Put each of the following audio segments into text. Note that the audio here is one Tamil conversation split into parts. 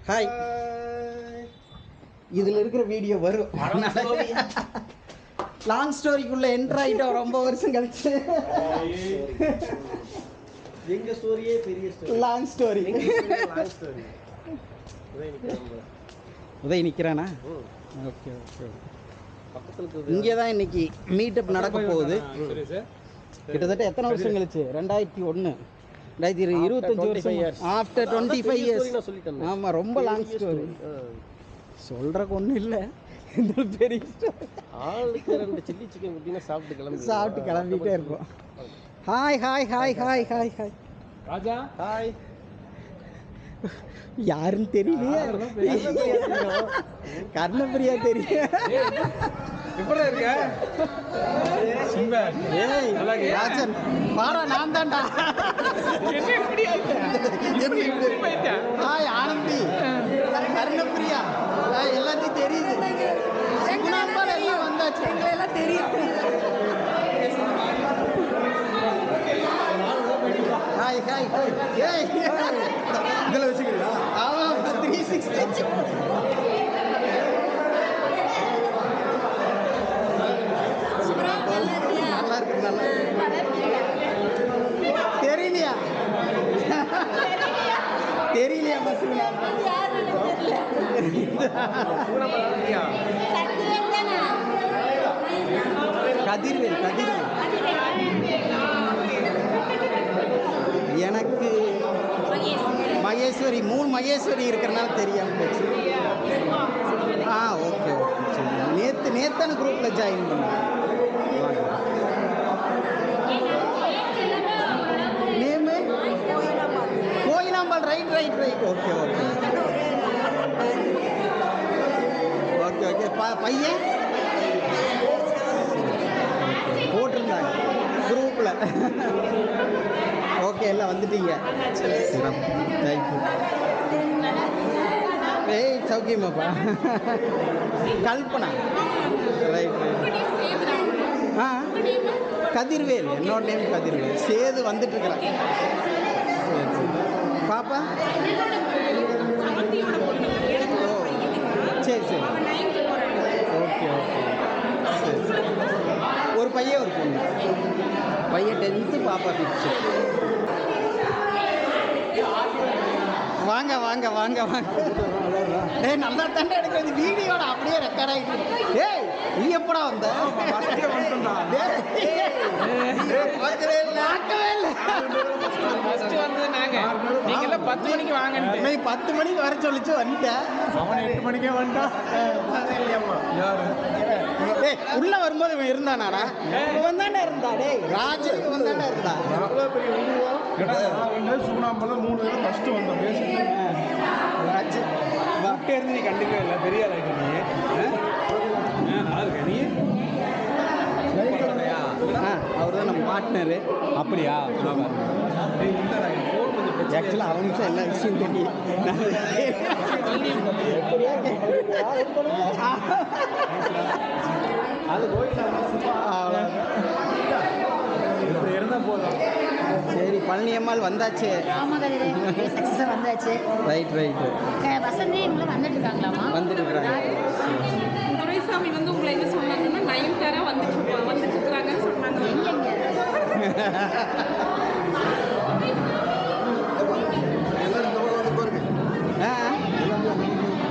ஹாய். இதில் இருக்கிற வீடியோ வரும். லாங் ஸ்டோரிக்குள்ளே என்ட்ரு ஆகிட்டோம் ரொம்ப வருஷம் கழிச்சு. எங்கள் ஸ்டோரியே பெரிய ஸ்டோரி. Long story. உதய் நிற்கிறானா? Okay okay. பக்கத்தில் இங்கே தான் இன்னைக்கு மீட்டப் நடக்க போகுது. கிட்டத்தட்ட எத்தனை வருஷம் கழிச்சு? 2001 2025 வருஷம். After 25 years. ஆமாம், ரொம்ப லாங் ஸ்டோரி. சொல்கிறக்கு ஒன்றும் இல்லை, இந்த பெரிய ஆளுக்கு 2 சில்லி சிக்கன் குட்டினா சாப்பிட்டு கிளம்பிட்டே இருக்கோம். Hi hi hi hi hi hi Raja. Hi. யாருன்னு தெரியலையே. கர்ணப்பிரியா தெரியும். எப்படி இருக்க? ராஜன் பாரா, நான் தான்டா. ஹாய் ஆனந்தி, கர்ணப்பிரியா, எல்லாத்தையும் தெரியுது. எல்லாம் வந்தாச்சு, எல்லாம் தெரியும். Hi hi hi. இதில் வச்சுக்கிறீங்களா? ஆமாம், 360. நல்லா இருக்கு, நல்லா தெரியலையா? தெரியலையா மசூலா? கதிர்வேல். கதிர்வேல் எனக்கு மகேஸ்வரி, 3 மகேஸ்வரி இருக்கிறனால தெரியாமல் போச்சு. Okay okay. சரி, நேத்தான குரூப்பில் ஜாயின் பண்ணேன். Name Koyilambal. Right right right. Okay okay okay okay. பையன் போட்டிருந்தாங்க குரூப்பில். ஓகே, எல்லாம் வந்துட்டீங்க. சிறப்பு, தேங்க்யூ. ஏய் சௌக்கியமாப்பா. கல்பனா. Right right. கதிர்வேல், என்னோட நேம் கதிர்வேல். சேது வந்துட்டுருக்குறேன். சரி சரி. பாப்பா? ஓ சரி சரி. Okay okay. சரி சரி. ஒரு பையன் ஒரு பொண்ணு. பையன் 10th, பாப்பா 5th. வாங்க வாங்க வாங்க வாங்க. ஏய், நல்லா தாண்டா எடுக்கிறது. வீடியோட அப்படியே ரெக்கார்ட் ஆகிட்டு. ஏய், நீ எப்படா வந்த? பார்க்கவே இல்லை. நீங்களாம் 10 மணிக்கு வாங்க. 10 மணிக்கு வர சொல்லிச்சு, வந்துட்டேன். அவன் 8 மணிக்கே வந்துட்டான். ஏய், உள்ள வரும்போது இவன் இருந்தானாடா? இவன் தானே இருந்தா. டேய் ராஜு, இவன் தானே இருந்தா. எவ்வளோ பெரிய உருவம். சூனாம்பலம் 3 பேரும் ஃபஸ்ட்டு வந்தோம் பேசி. ராஜு கூப்பிட்டே இருந்து நீ கண்டிப்பாக இல்லை, பெரிய ஆளாயிட்ட நீ. நல்லா இருக்க நீ. அவர் தான் நம்ம பார்ட்னரு. அப்படியா? ஆக்சுவலாக அவனுக்கு எல்லா விஷயம் தெரியும். அது இப்படி இருந்தால் போதும். சரி, பழனியம்மாள் வந்தாச்சு. வந்தாச்சு. Right right. வசந்தி இவங்க வந்துட்டு இருக்காங்களாமா? வந்துட்டு இருக்கிறாங்க. துரைசாமி வந்து உங்களை என்ன சொன்னாங்கன்னா, நயன்தாரா வந்துட்டு இருக்கிறாங்கன்னு சொன்னாங்க.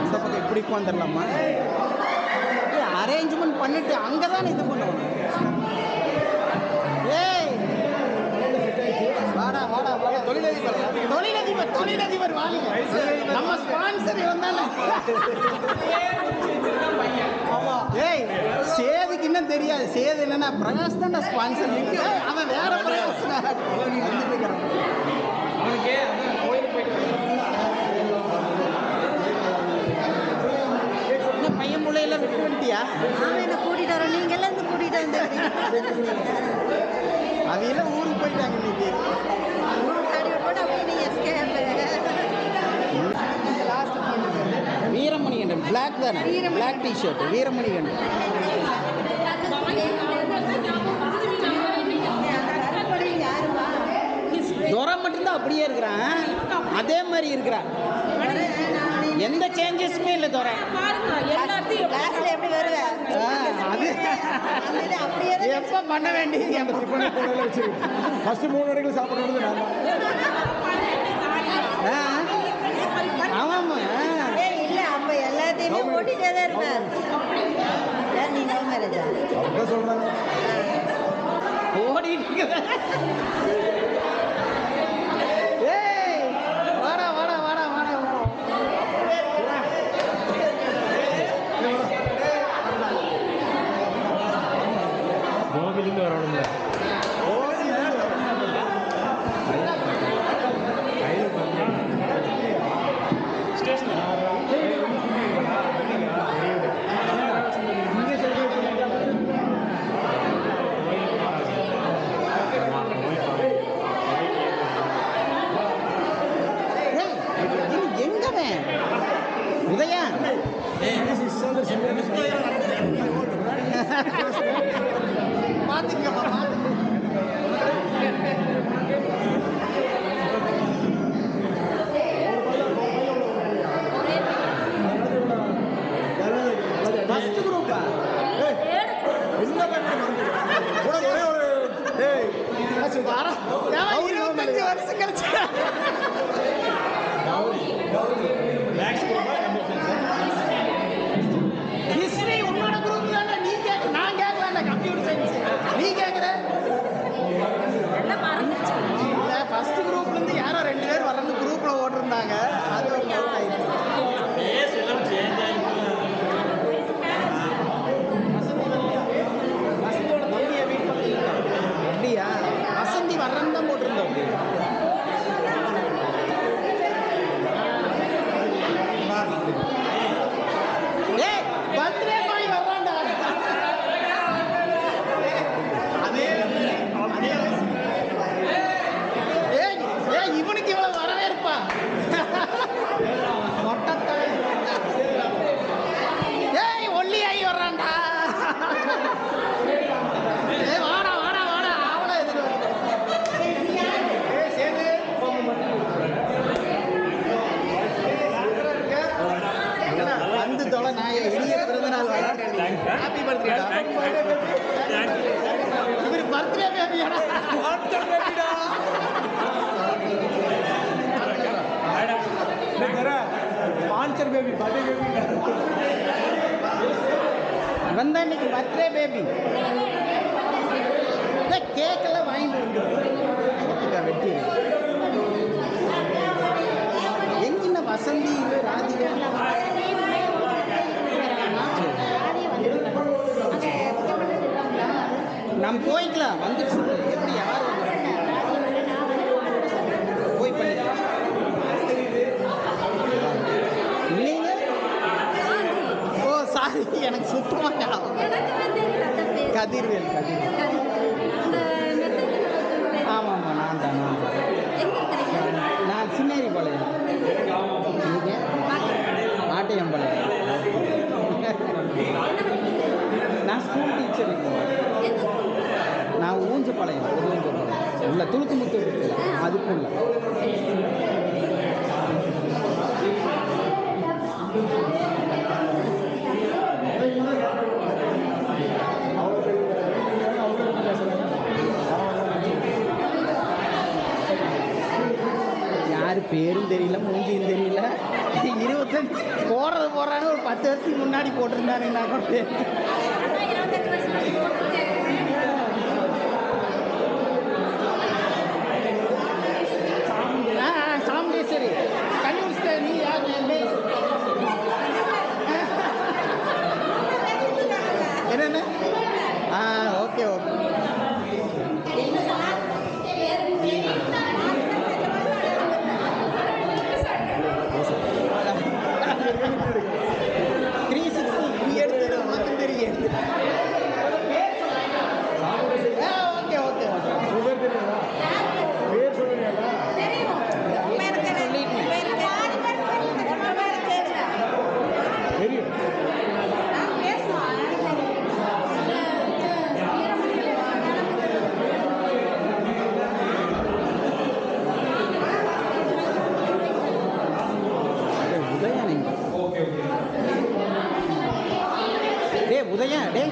இந்த பக்கம் எப்படி வந்துடலாமா? அரேஞ்ச்மெண்ட் பண்ணிட்டு அங்கே தான் இது பண்ணுவோம். ஏய் வாடா வாடா வாடா. தொழிலதிபர் தொழிலதிபர் தொழிலதிபர் வாங்க. நம்ம ஸ்பான்சர் வந்தானே. ஏய், சேதுக்கு இன்னும் தெரியாது. சேது என்னன்னா பிரகாஷ் தான் ஸ்பான்சர். அவன் வேற பிரகாஷ் அவனுக்கு கோயிலுக்கு போயிட்டு பையன் பிள்ளையெல்லாம் விட்டு வந்துட்டியா? அவன் என்ன கூட்டிகிட்டு வரோம், நீங்கள்லாம் இருந்து கூட்டிகிட்டு வந்து. அவையெல்லாம் ஊருக்கு போயிட்டாங்க இன்னைக்கு. வீரமணிகண்டன் பிளாக் தானே? Black T-shirt Veeramanikandan. துரை மட்டும்தான் அப்படியே இருக்கிறான், அதே மாதிரி இருக்கிறான். எந்த சேஞ்சஸுமே இல்லை தோற. பாருங்க எல்லாத்தையும் கிளாஸ்ல எப்படி வருவேன் அது அப்படியே எப்போ பண்ண வேண்டியது எப்போ டிஃபனை போடல வச்சு ஃபர்ஸ்ட் 3 வரைக்கும் சாப்பிடுறது நான் தான். ஆமாம்மா. இல்ல அப்ப எல்லாத்தையுமே ஓட்டிட்டே தான் இருப்பேன். ஏன் நீ லவ் மேரேஜா? அப்படிதான் சொல்றாங்க. ஓடிட்டு ஏய் வாடா வாடா வாடா வாடா கோவிலிருந்து வரணும்ல. எங்கவன் உதயா பார்த்துக்கப்பா ஃபர்ஸ்ட் குரூப்பா ஒரே ஒரு ஏய் 25 வருஷம் கழிச்சு ஹிஸ்டரி உன்னோட குரூப் தானே. நீ கேட்க நான் கேட்கல. கம்ப்யூட்டர் சயின்ஸ் நீ கேட்குற இல்லை. ஃபர்ஸ்ட் குரூப்லேருந்து யாரோ 2 பேர் வரந்து குரூப்பில் ஓட்டிருந்தாங்க. அது ஒரு doubt ஆயிடுச்சு. வசந்தியோட தம்பியை மீட் பண்ணீங்க அப்படியா? வசந்தி வர்றன்னு தான் போட்டிருந்தோம். ஏய் பர்த்டே பாய் வர்றான்டா. ஏய் ஏய் இவனுக்கு இவ்வளவு வரவேற்பா? மொட்டத்தலை. ஏய் ஒல்லி ஆகி வர்றான்டா. ஏய் வாடா வாடா வாடா அவளை எதிர்த்து சேர்ந்து வந்து தொலை நாய இனிய பிறந்த நாள் ஹாப்பி பர்த்டேடா. இவர் பர்த்டே பேபியாடா. ஸ்பான்சர் பேபி பர்த்டே பேபி வந்தா இன்னைக்கு பர்த்டே பேபி. கேக்கெல்லாம் வாங்கிட்டு வந்து வெட்டி எங்கிட்ட வசந்தி ராதிகா நம்ம போய்க்கலாம். வந்துச்சு எப்படி யார் போய் பண்ணிக்கலாம் இல்லைங்க. ஓ சாரி எனக்கு சுத்தமாக கதிர்வேல் கதிர்வேல். ஆமாம் நான் தான் நான் சின்னேரி பாளையம். நீங்கள் ஆட்டையம்பாளையம். நான் ஸ்கூல் டீச்சர். நான் ஊஞ்சப்பாளையம் ஊஞ்சப்பாளையம் உள்ள துளுக்குமுத்து இருக்குல்ல அதுக்குள்ள. யார் பேரும் தெரியல மூஞ்சியும் தெரியல. 25 போடுறாங்க. ஒரு 10 வருஷத்துக்கு முன்னாடி போட்டிருந்தானுங்கன்னா கூட பேர் சாமுண்டேஸ்வரி கன்னியூர் நீ யார்? என்னென்ன ஓகே ஓகே. ஓகே ஓகே பேர் சொல்லுங்க. தெரியும் உதயா நீங்கள் உதயா டே